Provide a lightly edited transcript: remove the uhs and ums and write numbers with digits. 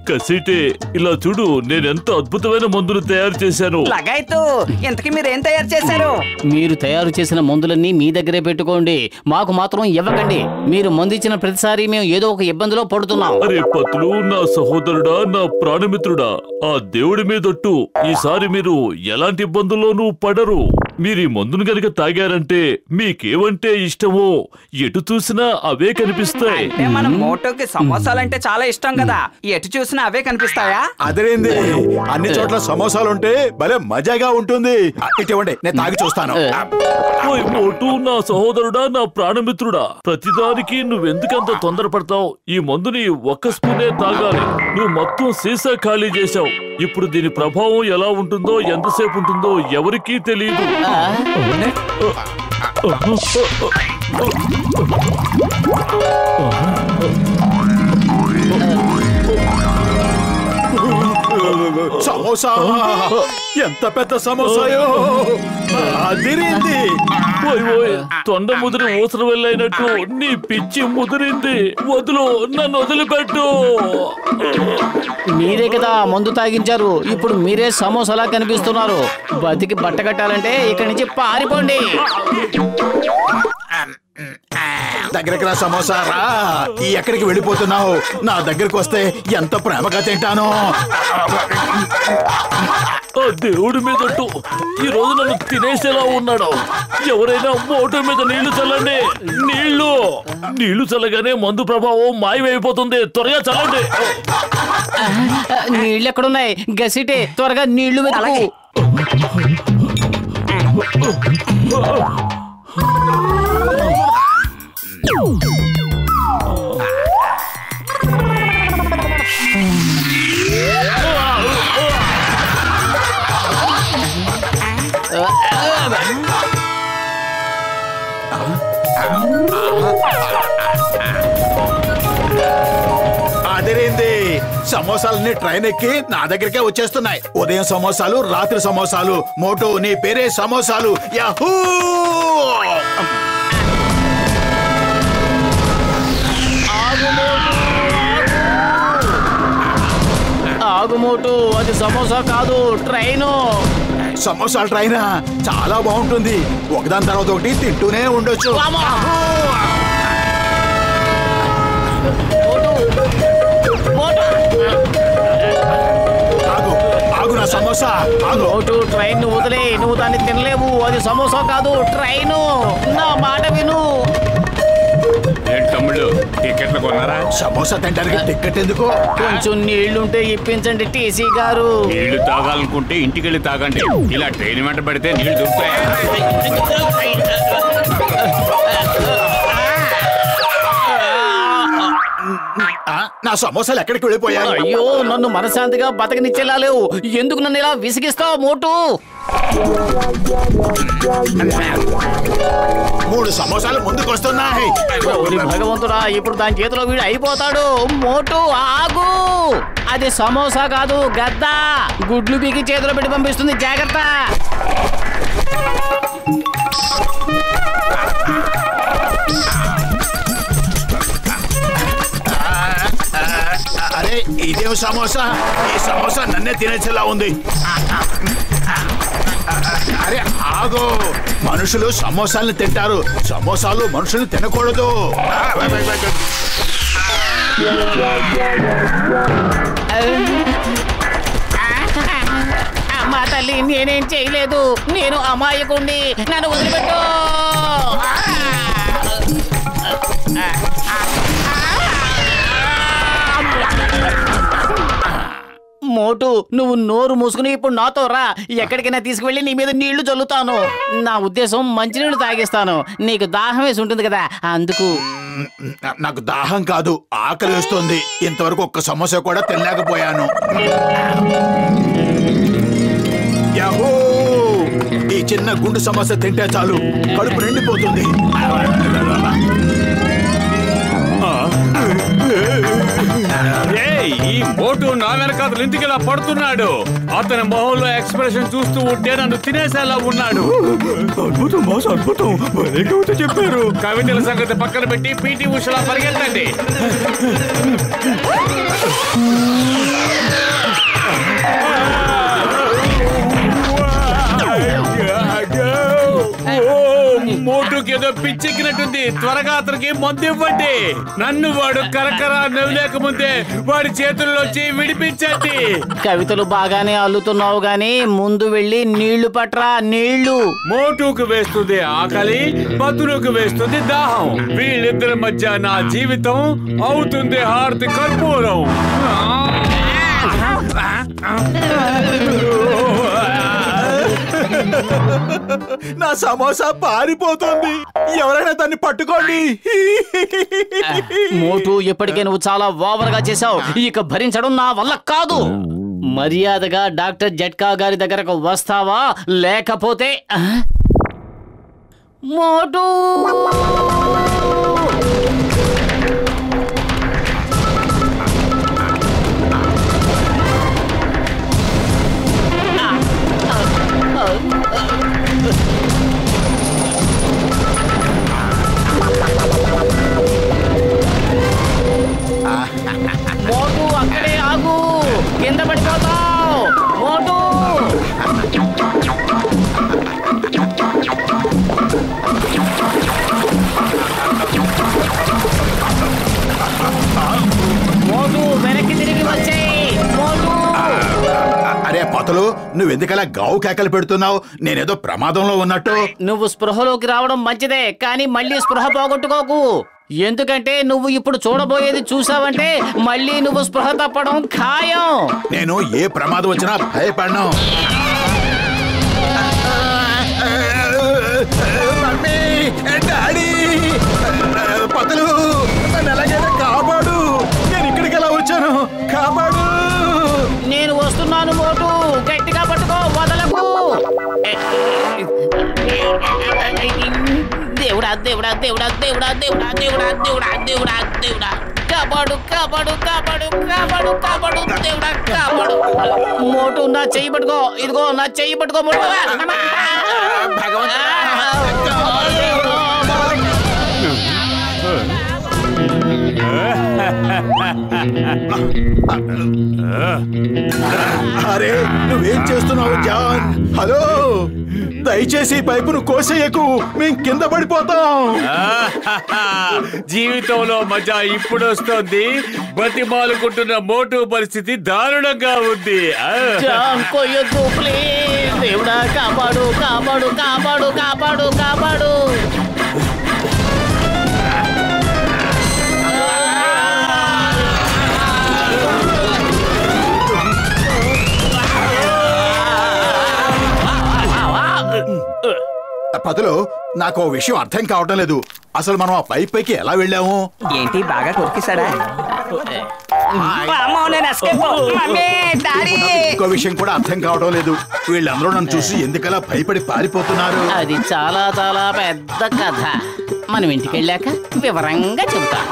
కసిటే ఇలా చూడు, నేనెంత అద్భుతమైన మందులు తయారు చేశాను. ఇంతకీ మీరేం తయారు చేశారు? మీరు తయారు చేసిన మందులన్నీ మీ దగ్గరే పెట్టుకోండి, మాకు మాత్రం ఇవ్వకండి. మీరు మందు ఇచ్చిన ప్రతిసారి మేము ఏదో ఒక ఇబ్బందిలో పడుతున్నాం. అరే పతులు, నా సహోదరుడా, నా ప్రాణమిత్రుడా, ఆ దేవుడి మీదొట్టు, ఈసారి మీరు ఎలాంటి ఇబ్బందుల్లోనూ పడరు. మీరు ఈ మందును గనక తాగారంటే మీకేమంటే ఇష్టమో ఎటు చూసినా అవే కనిపిస్తాయి. మన మోటోకి సమోసాలంటే చాలా ఇష్టం కదా, ఎటు చూసినా అవే కనిపిస్తాయా? అదేంది, అన్ని చోట్ల సమోసాలుంటే భలే మజాగా ఉంటుంది. ఇటువంటి నేను తాగి చూస్తాను. మోటు, నా సహోదరుడా, నా ప్రాణమిత్రుడా, ప్రతిదానికి నువ్వెందుకంత తొందరపడతావు? ఈ మందుని ఒక్క స్పూనే తాగాలి. నువ్వు మొత్తం సీసా ఖాళీ చేశావు. ఇప్పుడు దీని ప్రభావం ఎలా ఉంటుందో, ఎంతసేపు ఉంటుందో ఎవరికీ తెలియదు. సమోసా, ఎంత పెద్ద సమోసాయో! అదిరింది. తొండ ముదిరి ఊసర వెళ్ళైనట్టు నీ పిచ్చి ముదిరింది. వదులు, నన్ను వదిలిపెట్టు. మీరే కదా మందు తాగించారు, ఇప్పుడు మీరే సమోసాలా కనిపిస్తున్నారు. బతికి బట్ట కట్టాలంటే ఇక్కడి నుంచి పారిపోండి. దగ్గరికి రా సమోసా రా. ఎక్కడికి వెళ్ళిపోతున్నావు? నా దగ్గరికి వస్తే ఎంత ప్రేమగా తింటాను. దేవుడి మీదట్టు ఈ రోజు నన్ను తినేసేలా ఉన్నాడు. ఎవరైనా మోటో మీద నీళ్లు చల్లండి. నీళ్లు చల్లగానే మందు ప్రభావం మాయమైపోతుంది. త్వరగా చల్లండి. నీళ్ళు ఎక్కడున్నాయి? గసిటే, త్వరగా నీళ్లు వెతుకు. అదిరింది. సమోసాలన్నీ ట్రైన్ ఎక్కి నా దగ్గరికే వచ్చేస్తున్నాయి. ఉదయం సమోసాలు, రాత్రి సమోసాలు. మోటో, నీ పేరే సమోసాలు. యాహూ! ఆగు మోటు, అది సమోసా కాదు, ట్రైను. సమోసా ట్రైనా? చాలా బాగుంటుంది. ఒకదాని తర్వాత ఒకటి తింటూనే ఉండొచ్చు. ఆగు నా సమోసా, ఆగు. మోటు, ట్రైన్ వదిలే, నువ్వు దాన్ని తినలేవు. అది సమోసా కాదు, ట్రైను. నా మాట విను. తమ్ముడు, టికెట్లు కొన్నారా? సమోసా తింటానికి టికెట్ ఎందుకు? కొంచెం నీళ్లుంటే ఇప్పించండి టీసీ గారు. నీళ్లు తాగాలనుకుంటే ఇంటికి వెళ్ళి తాగండి. ఇలా ట్రైన్ వెంట పడితే నీళ్లు దొరుకుతాయి. నా సమోసాలు ఎక్కడికి వెళ్ళిపోయాయి? అయ్యో, నన్ను మనశాంతిగా బతకనిచ్చేలా లేవు. ఎందుకు నన్ను ఇలా విసిగిస్తావు మోటు? 3 సమోసాలు ముందుకొస్తున్నాయి. భగవంతుడా, ఇప్పుడు దాని చేతిలో వీడు అయిపోతాడు. మోటు ఆగు, అది సమోసా కాదు, గద్ద. గుడ్లు పీకి చేతిలో పెట్టి పంపిస్తుంది, జాగ్రత్త. అరే, ఇదేం సమోసా? ఈ సమోసా నన్నే తినేసేలా ఉంది. అరే ఆగో, మనుషులు సమోసాలను తింటారు, సమోసాలు మనుషులు తినకూడదు. అమ్మా తల్లి, నేనేం చేయలేదు. నేను అమాయకుణ్ణి, నన్ను వదిలిపెట్టు. మోటు, నువ్వు నోరు మూసుకుని ఇప్పుడు నాతో రా. ఎక్కడికైనా తీసుకువెళ్ళి నీ మీద నీళ్లు చల్లుతాను. నా ఉద్దేశం మంచినీళ్లు తాగిస్తాను. నీకు దాహం వేసి ఉంటుంది కదా, అందుకు. నాకు దాహం కాదు, ఆకలి వేస్తుంది. ఇంతవరకు ఒక్క సమోసా కూడా తినలేకపోయాను. యాహూ! ఈ చిన్న గుండు సమోసా తింటే చాలు, కడుపు నిండిపోతుంది. ఈ మోటు నా వెనకాతలు ఇంటికి ఇలా పడుతున్నాడు. అతని మొహంలో ఎక్స్ప్రెషన్ చూస్తూ ఉంటే నన్ను తినేసేలా ఉన్నాడు. అద్భుతం బాస్, అద్భుతం. భలే కవిత చెప్పారు. కవితల సంగతి పక్కన పెట్టి పీటీ ఉషలా పరిగెత్తండి. మోటుకి ఏదో పిచ్చెక్కినట్టుంది. త్వరగా అతనికి మందు ఇవ్వండి. నన్ను వాడు కరకరా నవ్వులేకముందే వాడి చేతుల్లోంచి విడిపించండి. కవితలు బాగానే అల్లుతున్నావు గాని ముందు వెళ్ళి నీళ్లు పట్రా, నీళ్లు. మోటుకు వేస్తుంది ఆకలి, బతులకు వేస్తుంది దాహం. వీళ్ళిద్దరి మధ్య నా జీవితం అవుతుంది హారతి కర్పూరం. నా సమోసా పారిపోతుంది. ఎవరైనా దాన్ని పట్టుకోండి. మోటు, ఇప్పటికే నువ్వు చాలా ఓవర్గా చేశావు. ఇక భరించడం నా వల్ల కాదు. మర్యాదగా డాక్టర్ జట్కా గారి దగ్గరకు వస్తావా, లేకపోతే మోటు మోటు, అక్కడే ఆగు, కింద పడిపోతావు. మోటు, మోటు వెనక్కి తిరిగి వచ్చేయ్. మోటు, అరే పతలు, నువ్వెందుకలా గావు కేకలు పెడుతున్నావు? నేనేదో ప్రమాదంలో ఉన్నట్టు. నువ్వు స్పృహలోకి రావడం మంచిదే, కానీ మళ్ళీ స్పృహ పోగొట్టుకోకు. ఎందుకంటే నువ్వు ఇప్పుడు చూడబోయేది చూసావంటే మళ్ళీ నువ్వు స్పృహ తప్పడం ఖాయం. నేను ఏ ప్రమాదం వచ్చినా భయపడను. మమ్మీ, డాడీ, పతలు, నన్ను ఎలాగైనా కాపాడు. నేను ఇక్కడికి ఎలా వచ్చాను? కాపాడు. నేను వస్తున్నాను మోటు, గట్టిగా పట్టుకో, వదలకు. దేవుడా దేవుడా దేవుడా దేవుడా దేవుడా దేవుడా దేవుడా దేవుడా దేవుడా, కాపాడు కాపాడు కాపాడు కాపాడు కాపాడు, దేవుడా కాపాడు. మోటు, నా చెయ్యి పట్టుకో. ఇదిగో నా చెయ్యి పట్టుకో మోటు. అరే, నువ్వేం చేస్తున్నావు జాన్? హలో, దయచేసి పైపును కోసేయకు, మేం కింద పడిపోతాం. జీవితంలో మజా ఇప్పుడు వస్తుంది. బతిమాలుకుంటున్న మోటు పరిస్థితి దారుణంగా ఉంది. జాన్, కొయ్యొద్దు ప్లీజ్. దేవుడా కాపాడు కాపాడు కాపాడు కాపాడు కాపాడు. పదులు, నాకు విషయం అర్థం కావటం లేదు. అసలు మనం ఆ పైప్ పైకి ఎలా వెళ్ళాము? ఏంటి బాగా కొరికేశాడా? ఇంకో విషయం కూడా అర్థం కావటం లేదు. వీళ్ళందరూ నన్ను చూసి ఎందుకలా భయపడి పారిపోతున్నారు? అది చాలా చాలా పెద్ద కథ. మనం ఇంటికి వెళ్ళాక వివరంగా చెబుతాం.